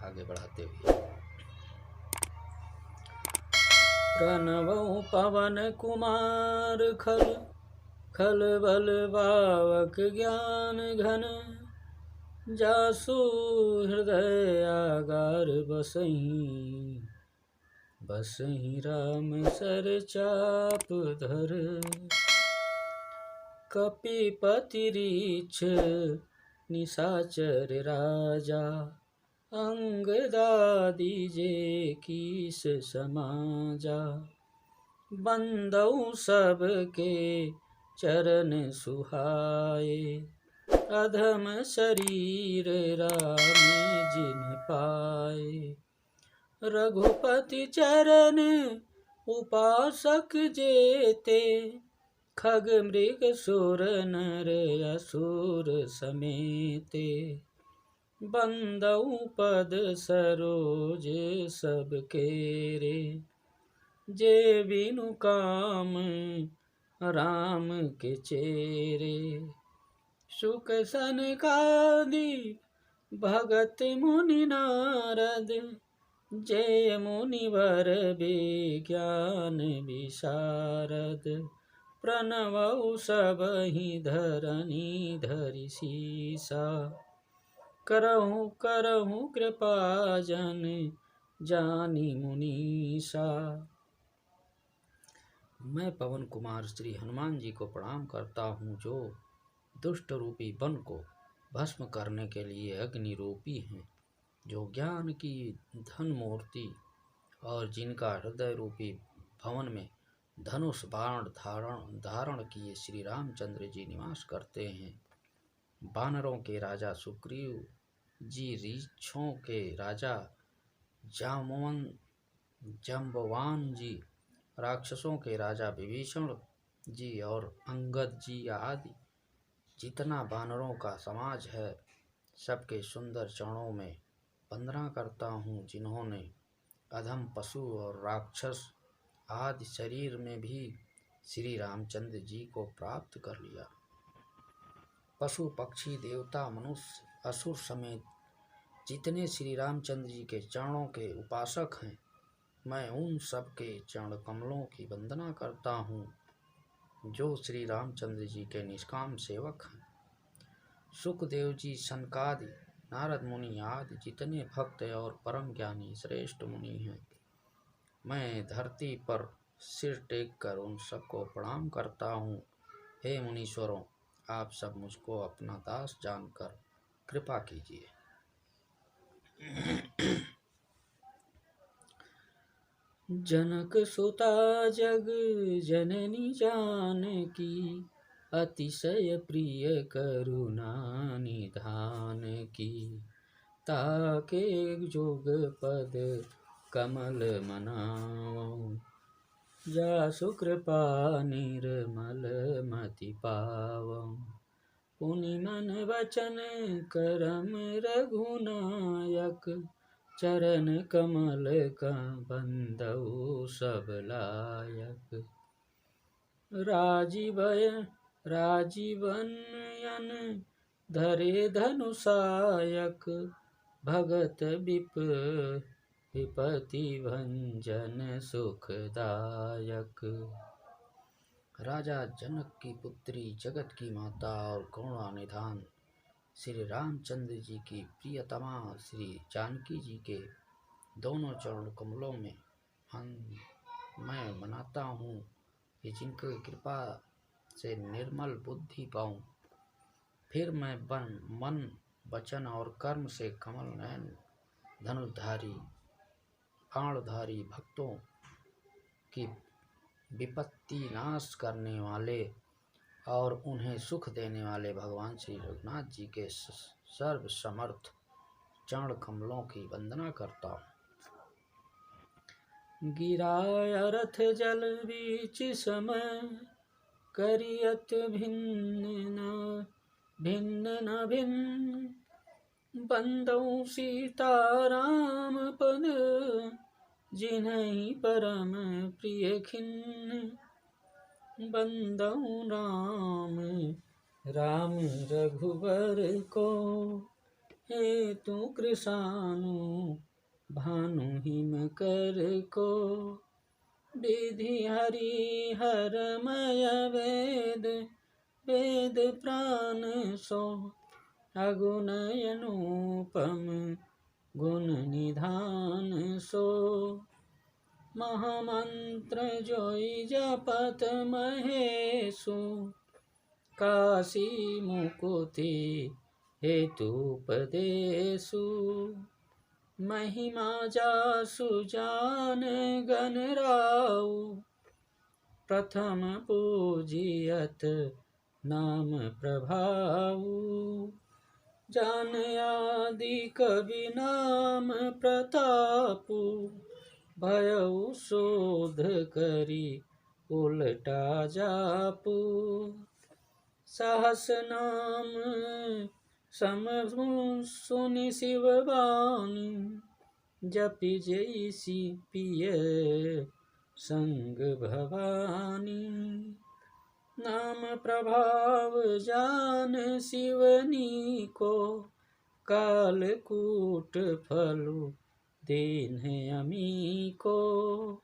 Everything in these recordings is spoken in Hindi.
आगे बढ़ाते हुए। प्रणवौ पवन कुमार खल खल बल बावक ज्ञान घन, जासु हृदय आगार बसहि, बसहि राम सर चाप धर। कपिपति रीछ निशाचर राजा, अंगदादि जे कीस समाजा। बंदौ सबके चरण सुहाए, अधम शरीर राम जिन पाए। रघुपति चरण उपासक जेते, खग मृग सुर नर असुर समेते। बंदौ पद सरोज सब केरे, जे बिनु काम राम के चेरे। सुख सनकादि भगत मुनि नारद, जय मुनिवर विज्ञान विशारद। प्रणवौ सबहि धरनी धरि सीसा, करहु करहु कृपा जन जानी मुनीसा। मैं पवन कुमार श्री हनुमान जी को प्रणाम करता हूँ, जो दुष्ट रूपी वन को भस्म करने के लिए अग्नि रूपी हैं, जो ज्ञान की धन मूर्ति और जिनका हृदय रूपी भवन में धनुष बाण धारण किए श्री रामचंद्र जी निवास करते हैं। वानरों के राजा सुग्रीव जी, रीछों के राजा जाम्बवान जी, राक्षसों के राजा विभीषण जी और अंगद जी आदि जितना वानरों का समाज है, सबके सुंदर चरणों में वंदना करता हूँ, जिन्होंने अधम पशु और राक्षस आदि शरीर में भी श्री रामचंद्र जी को प्राप्त कर लिया। पशु पक्षी देवता मनुष्य असुर समेत जितने श्री रामचंद्र जी के चरणों के उपासक हैं, मैं उन सब के चरण कमलों की वंदना करता हूँ, जो श्री रामचंद्र जी के निष्काम सेवक हैं। सुखदेव जी, सनकादि, नारद मुनि आदि जितने भक्त और परम ज्ञानी श्रेष्ठ मुनि हैं, मैं धरती पर सिर टेक कर उन सबको प्रणाम करता हूँ। हे मुनीश्वरों, आप सब मुझको अपना दास जानकर कृपा कीजिए। जनक सुता जग जननी जानकी, अतिशय प्रिय करुणा निधान की। ताके जोग पद कमल मनावो, जासु कृपा निर्मल मति पावो। पुनि मन वचन करम रघुनायक, चरण कमल का बंदौ सब लायक। राजीवन धरे धनुषायक, भगत विपति भंजन सुखदायक। राजा जनक की पुत्री, जगत की माता और करुणा निधान श्री रामचंद्र जी की प्रियतमा श्री जानकी जी के दोनों चरण कमलों में मैं मनाता हूँ कि जिनकी कृपा से निर्मल बुद्धि पाऊँ। फिर मैं मन वचन और कर्म से कमल नयन धनुधारी बाणधारी भक्तों की विपत्ति नाश करने वाले और उन्हें सुख देने वाले भगवान श्री रघुनाथ जी के सर्व समर्थ चरण कमलों की वंदना करता हूँ। गिराय रथ जल बीच समय, करियत भिन्न न भिन्न। बंदौ सीता राम पद, जिन्हि परम प्रिय खिन्न। बंदौ राम रघुबर को, हेतु कृषाणु भानु हिम कर को। विधि हरिहरमय वेद वेद प्राण सो। अगुण अनुपम गुण निधान सो। महामंत्र जोई जपत महेशु। काशी मुकुति हेतुपदेशु। महिमा जासु जान गण राउ। प्रथम पूजियत नाम प्रभाऊ। जान आदि कवि नाम प्रतापु। भयउ शोध करी उलटा जापू। सहस नाम सम सुनि शिव बानी। जपि जैसी पिय संग भवानी। नाम प्रभाव जान शिवनी को। कालकूट फलु दीन अमी को।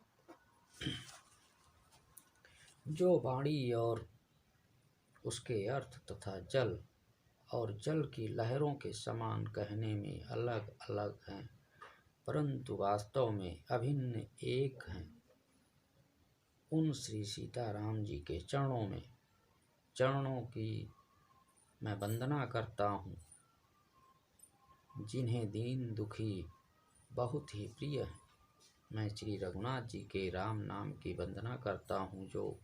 जो वाणी और उसके अर्थ तथा जल और जल की लहरों के समान कहने में अलग अलग हैं, परंतु वास्तव में अभिन्न एक हैं, उन श्री सीताराम जी के चरणों की मैं वंदना करता हूँ, जिन्हें दीन दुखी बहुत ही प्रिय है। मैं श्री रघुनाथ जी के राम नाम की वंदना करता हूँ, जो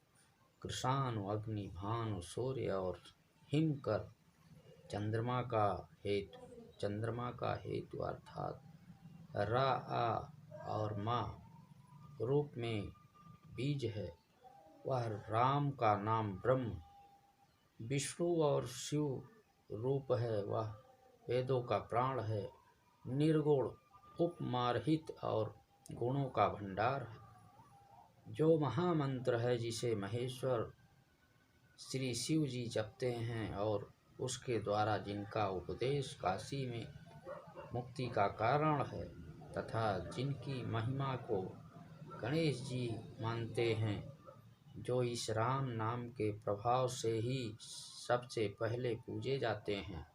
कृषाणु अग्नि भानु सूर्य और हिम कर चंद्रमा का हेतु अर्थात रा आ और माँ रूप में बीज है। वह राम का नाम ब्रह्म, विष्णु और शिव रूप है, वह वेदों का प्राण है। निर्गुण उपमारहित और गुणों का भंडार है। जो महामंत्र है जिसे महेश्वर श्री शिव जी जपते हैं और उसके द्वारा जिनका उपदेश काशी में मुक्ति का कारण है तथा जिनकी महिमा को गणेश जी मानते हैं, जो इस राम नाम के प्रभाव से ही सबसे पहले पूजे जाते हैं।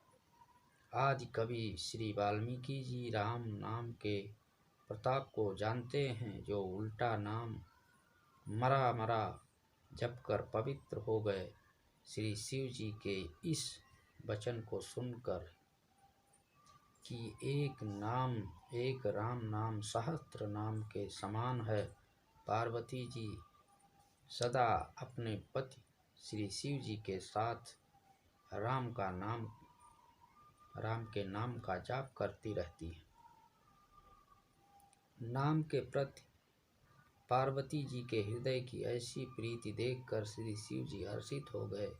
आदि कवि श्री वाल्मीकि जी राम नाम के प्रताप को जानते हैं, जो उल्टा नाम मरा मरा जपकर पवित्र हो गए। श्री शिव जी के इस वचन को सुनकर कि एक राम नाम सहस्त्र नाम के समान है, पार्वती जी सदा अपने पति श्री शिव जी के साथ राम के नाम का जाप करती रहती है। नाम के प्रति पार्वती जी के हृदय की ऐसी प्रीति देखकर श्री शिव जी हर्षित हो गए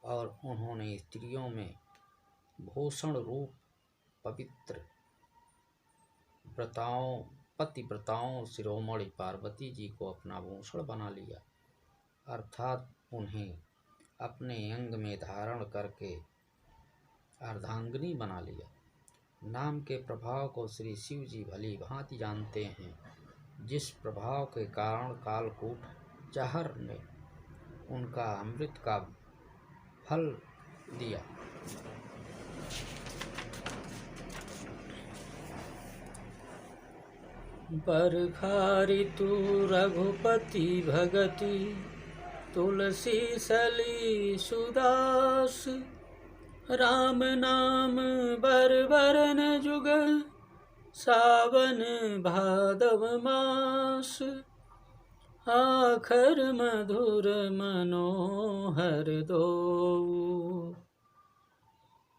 और उन्होंने स्त्रियों में भूषण रूप पवित्र पतिव्रताओं शिरोमणि पार्वती जी को अपना भूषण बना लिया, अर्थात उन्हें अपने अंग में धारण करके अर्धांगिनी बना लिया। नाम के प्रभाव को श्री शिव जी भली भांति जानते हैं, जिस प्रभाव के कारण कालकूट जहर ने उनका अमृत का फल दिया। बरखारी तू रघुपति भगति तुलसी सली सुदास। राम नाम बरबरन जुग सावन भादव मास। आखर मधुर मनोहर दो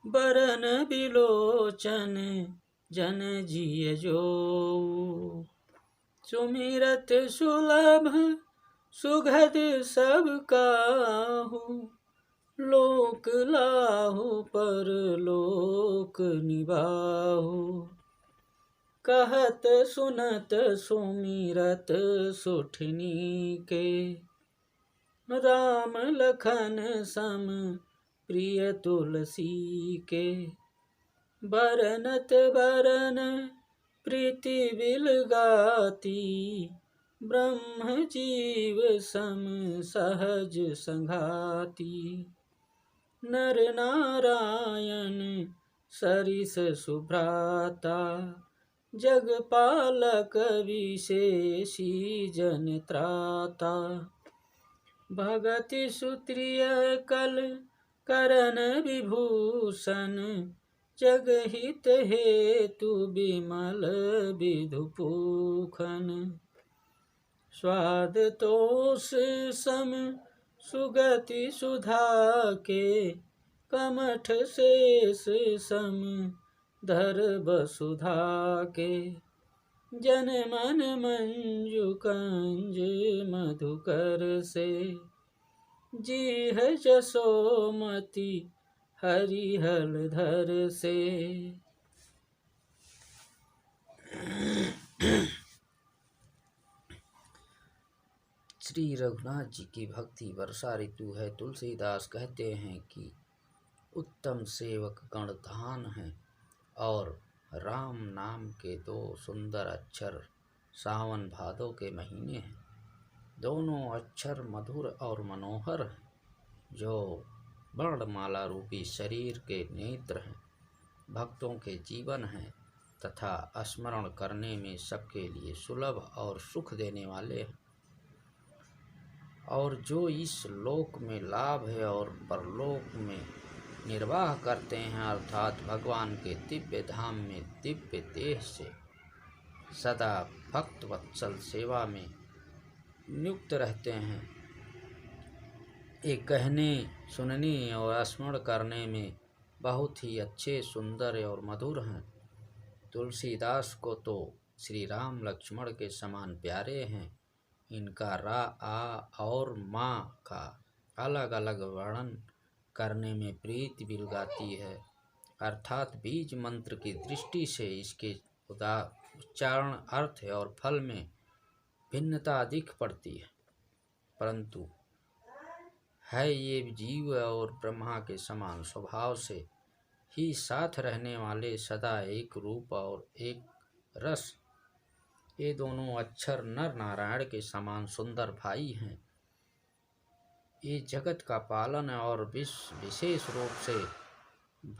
बरन बिलोचन जन जिय जो। सुमिरत सुलभ सुगध सब काहू लोक लाहू पर लोक निबाहू। कहत सुनत सुमिरत सुठनी के राम लखन सम प्रिय तुलसी के। बरनत बरन प्रीति बिलगाती, ब्रह्म जीव सम सहज संघाती। नर नारायण सरिस सुभ्राता, जगपालक विशेषी जन त्राता। भगति सुत्रिय कल करन विभूषण, जगहित हेतु विमल विधुपूखन। स्वाद तोष सम सुगति सुधा के, कमठ शेष सम धर वसुधा के। जन मन मंजु कंज मधुकर से, जीह जसोमति हरिहल धर से। श्री रघुनाथ जी की भक्ति वर्षा ऋतु है। तुलसीदास कहते हैं कि उत्तम सेवक गण धान है और राम नाम के दो सुंदर अक्षर सावन भादों के महीने हैं। दोनों अक्षर मधुर और मनोहर हैं, जो वर्णमाला रूपी शरीर के नेत्र हैं, भक्तों के जीवन हैं तथा स्मरण करने में सबके लिए सुलभ और सुख देने वाले हैं। और जो इस लोक में लाभ है और परलोक में निर्वाह करते हैं, अर्थात भगवान के दिव्य धाम में दिव्य देह से सदा भक्त वत्सल सेवा में नियुक्त रहते हैं, ये कहने सुनने और स्मरण करने में बहुत ही अच्छे, सुंदर और मधुर हैं। तुलसीदास को तो श्री राम लक्ष्मण के समान प्यारे हैं। इनका रा, आ और माँ का अलग अलग वर्णन करने में प्रीति बिलगाती है, अर्थात बीज मंत्र की दृष्टि से इसके उच्चारण, अर्थ और फल में भिन्नता दिख पड़ती है, परंतु है ये जीव और ब्रह्मा के समान स्वभाव से ही साथ रहने वाले, सदा एक रूप और एक रस। ये दोनों अक्षर नर नारायण के समान सुंदर भाई हैं। ये जगत का पालन और विशेष रूप से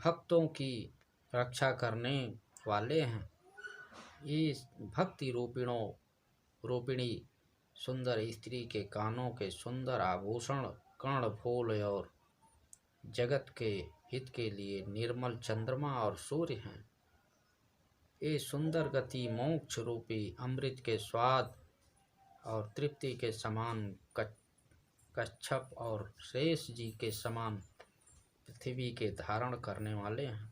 भक्तों की रक्षा करने वाले हैं। ये भक्ति रूपिणी सुंदर स्त्री के कानों के सुंदर आभूषण, कर्णफूल और जगत के हित के लिए निर्मल चंद्रमा और सूर्य हैं। ये सुंदर गति मोक्ष रूपी अमृत के स्वाद और तृप्ति के समान कच्छप और शेष जी के समान पृथ्वी के धारण करने वाले हैं।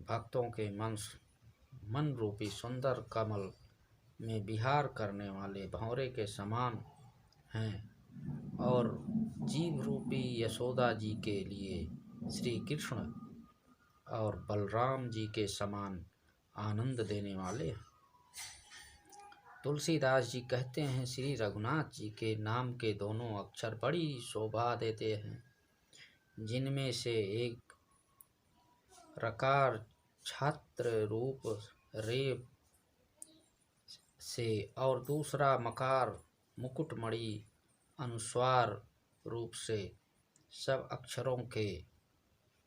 भक्तों के मन रूपी सुंदर कमल में विहार करने वाले भंवरे के समान हैं और जीव रूपी यशोदा जी के लिए श्री कृष्ण और बलराम जी के समान आनंद देने वाले हैं। तुलसीदास जी कहते हैं, श्री रघुनाथ जी के नाम के दोनों अक्षर बड़ी शोभा देते हैं, जिनमें से एक रकार छात्र रूप रेप से और दूसरा मकार मुकुटमणि अनुस्वार रूप से सब अक्षरों के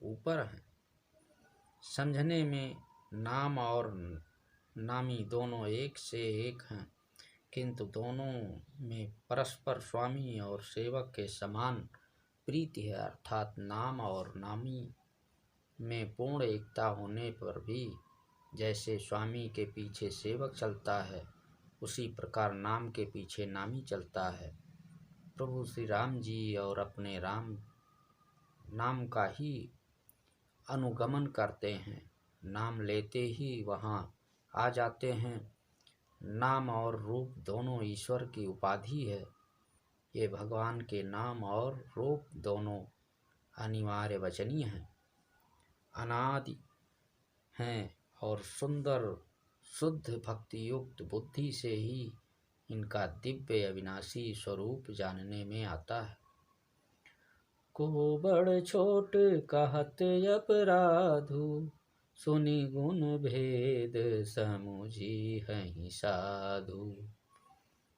ऊपर हैं। समझने में नाम और नामी दोनों एक से एक हैं, किंतु दोनों में परस्पर स्वामी और सेवक के समान प्रीति है, अर्थात नाम और नामी में पूर्ण एकता होने पर भी जैसे स्वामी के पीछे सेवक चलता है, उसी प्रकार नाम के पीछे नामी चलता है। प्रभु श्री राम जी और अपने राम नाम का ही अनुगमन करते हैं, नाम लेते ही वहाँ आ जाते हैं। नाम और रूप दोनों ईश्वर की उपाधि है। ये भगवान के नाम और रूप दोनों अनिवार्य वचनीय हैं, अनादि हैं और सुंदर शुद्ध भक्ति युक्त बुद्धि से ही इनका दिव्य अविनाशी स्वरूप जानने में आता है। को बड़ छोट कहत अपराधु, सुनि गुण भेद समुझी हहि साधु।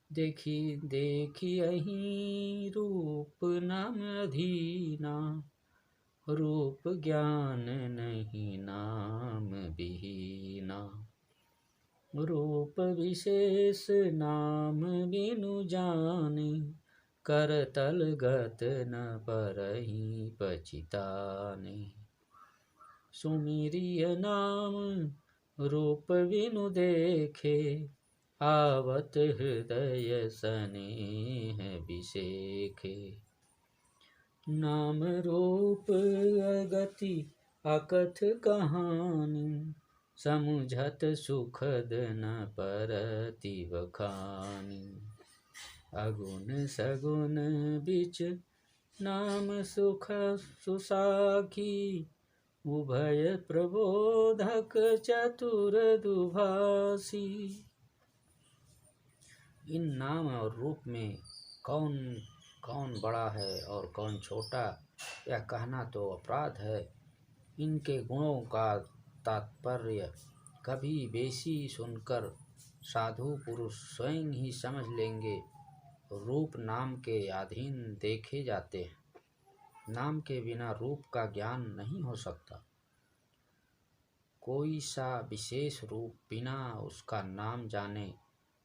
देखी देखी अहि रूप नाम अधीना, रूप ज्ञान नहीं नाम विहीना। रूप विशेष नाम बिनु जाने, करतल गत न परहि पछिताने। सुमिरिय नाम रूप बिनु देखे, आवत हृदय सनेह बिसेखे। नाम रूप अगति अकथ कहानी, समुझत सुखद न परति बखानी। अगुन सगुन बिच नाम सुख सुसाखी, उभय प्रबोधक चतुर दुभाषी। इन नाम और रूप में कौन कौन बड़ा है और कौन छोटा, यह कहना तो अपराध है। इनके गुणों का तात्पर्य कभी बेसी सुनकर साधु पुरुष स्वयं ही समझ लेंगे। रूप नाम के अधीन देखे जाते हैं, नाम के बिना रूप का ज्ञान नहीं हो सकता। कोई सा विशेष रूप बिना उसका नाम जाने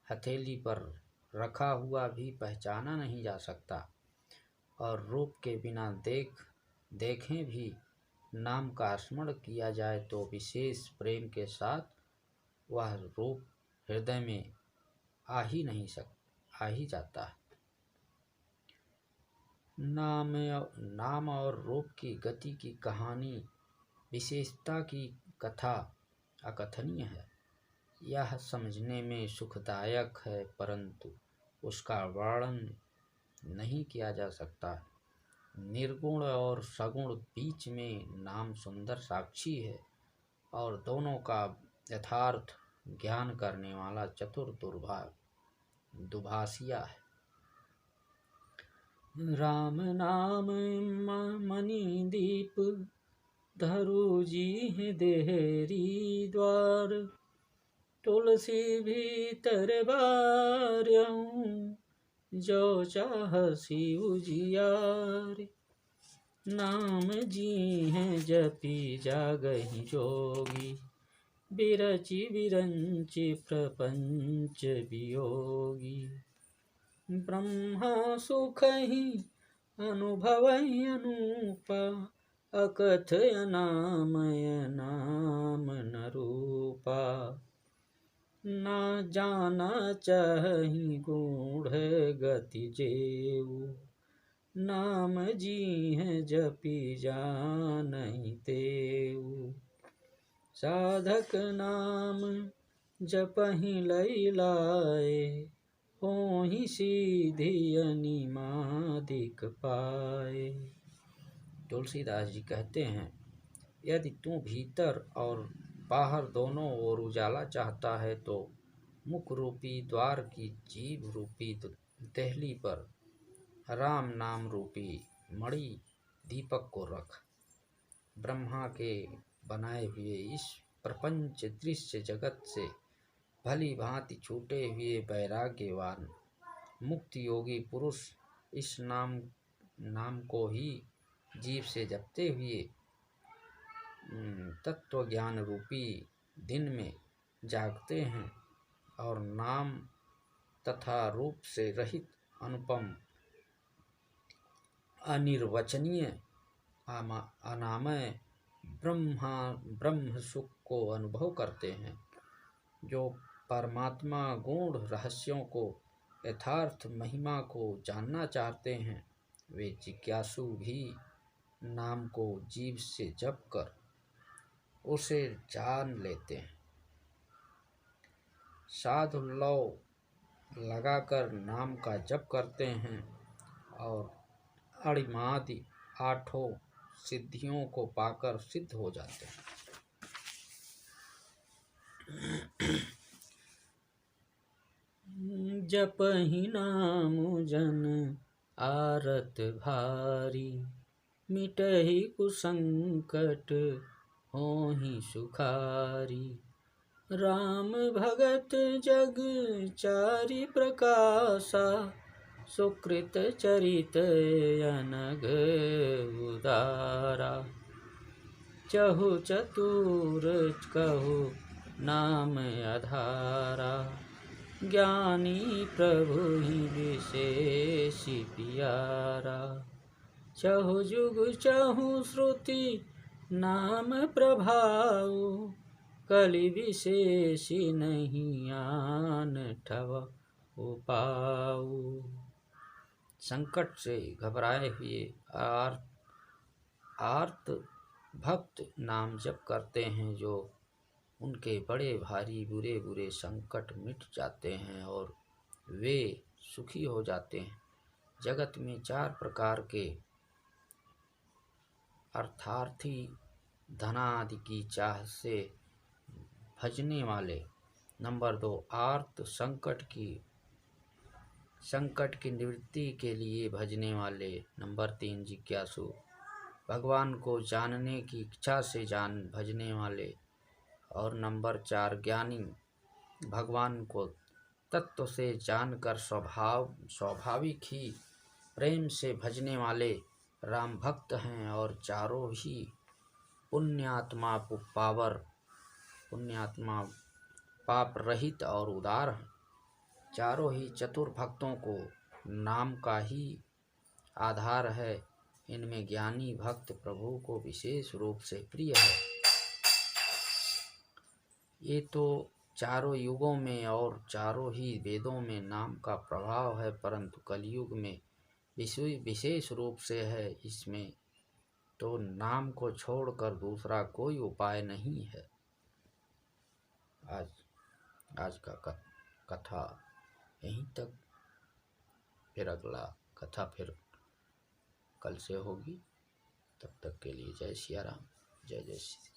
हथेली पर रखा हुआ भी पहचाना नहीं जा सकता, और रूप के बिना देखें भी नाम का स्मरण किया जाए तो विशेष प्रेम के साथ वह रूप हृदय में आ ही जाता है। नाम और रूप की गति की कहानी, विशेषता की कथा अकथनीय है। यह समझने में सुखदायक है, परंतु उसका वर्णन नहीं किया जा सकता। निर्गुण और सगुण बीच में नाम सुंदर साक्षी है, और दोनों का यथार्थ ज्ञान करने वाला चतुर दुभाषिया है। राम नाम मणि दीप, धरु जी देहरी द्वार। तुलसी भीतर बार्यऊँ, जो चाहसी उजियार। नाम जी हैं जपी जागहि जोगी, बिरचि बिरंचि प्रपंच वियोगी। ब्रह्मा सुखहि अनुभवहि अनूपा, अकथ अनामय नाम न रूपा। ना जाना चाहि गूढ़ गति जेऊ, नाम जी हैं जपी जानहि तेऊ। साधक नाम जपहि लई लाए, होहि सीधी अनिमादिक पाए। तुलसीदास जी कहते हैं, यदि तू भीतर और बाहर दोनों ओर उजाला चाहता है तो मुख रूपी द्वार की जीभ रूपी देहली पर राम नाम रूपी मणि दीपक को रख। ब्रह्मा के बनाए हुए इस प्रपंच दृश्य जगत से भली भांति छूटे हुए वैराग्यवान मुक्त योगी पुरुष इस नाम को ही जीव से जपते हुए तत्व ज्ञान रूपी दिन में जागते हैं, और नाम तथा रूप से रहित अनुपम अनिर्वचनीय अनामय ब्रह्म सुख को अनुभव करते हैं। जो परमात्मा गूढ़ रहस्यों को, यथार्थ महिमा को जानना चाहते हैं, वे जिज्ञासु भी नाम को जीव से जप कर उसे जान लेते हैं। साधु लौ लगाकर नाम का जप करते हैं और अणिमादि आठों सिद्धियों को पाकर सिद्ध हो जाते हैं। जपहि नाम जन आरत भारी, मिटहि कुसंकट होहि सुखारी। राम भगत जग चारि प्रकाशा, सुकृत चरित अनघ उदारा। चहु चतुर कहु नाम आधारा, ज्ञानी प्रभु ही विशेष पियारा। चहु जुग चहु श्रुति नाम प्रभाऊ, कलि विशेष नहीं आन ठव उपाऊ। संकट से घबराए हुए आर्त भक्त नाम जप करते हैं, जो उनके बड़े भारी बुरे बुरे संकट मिट जाते हैं और वे सुखी हो जाते हैं। जगत में 4 प्रकार के अर्थार्थी धनादि की चाह से भजने वाले। नंबर 2, आर्त संकट की निवृत्ति के लिए भजने वाले। नंबर 3, जिज्ञासु भगवान को जानने की इच्छा से भजने वाले। और नंबर 4, ज्ञानी भगवान को तत्व से जानकर स्वाभाविक ही प्रेम से भजने वाले राम भक्त हैं। और चारों ही पुण्यात्मा पाप रहित और उदार हैं। चारों ही चतुर भक्तों को नाम का ही आधार है। इनमें ज्ञानी भक्त प्रभु को विशेष रूप से प्रिय है। ये तो चारों युगों में और चारों ही वेदों में नाम का प्रभाव है, परंतु कलयुग में विशेष रूप से है। इसमें तो नाम को छोड़कर दूसरा कोई उपाय नहीं है। आज का कथा यहीं तक, फिर अगला कथा फिर कल से होगी। तब तक के लिए जय सिया राम, जय जय श्री।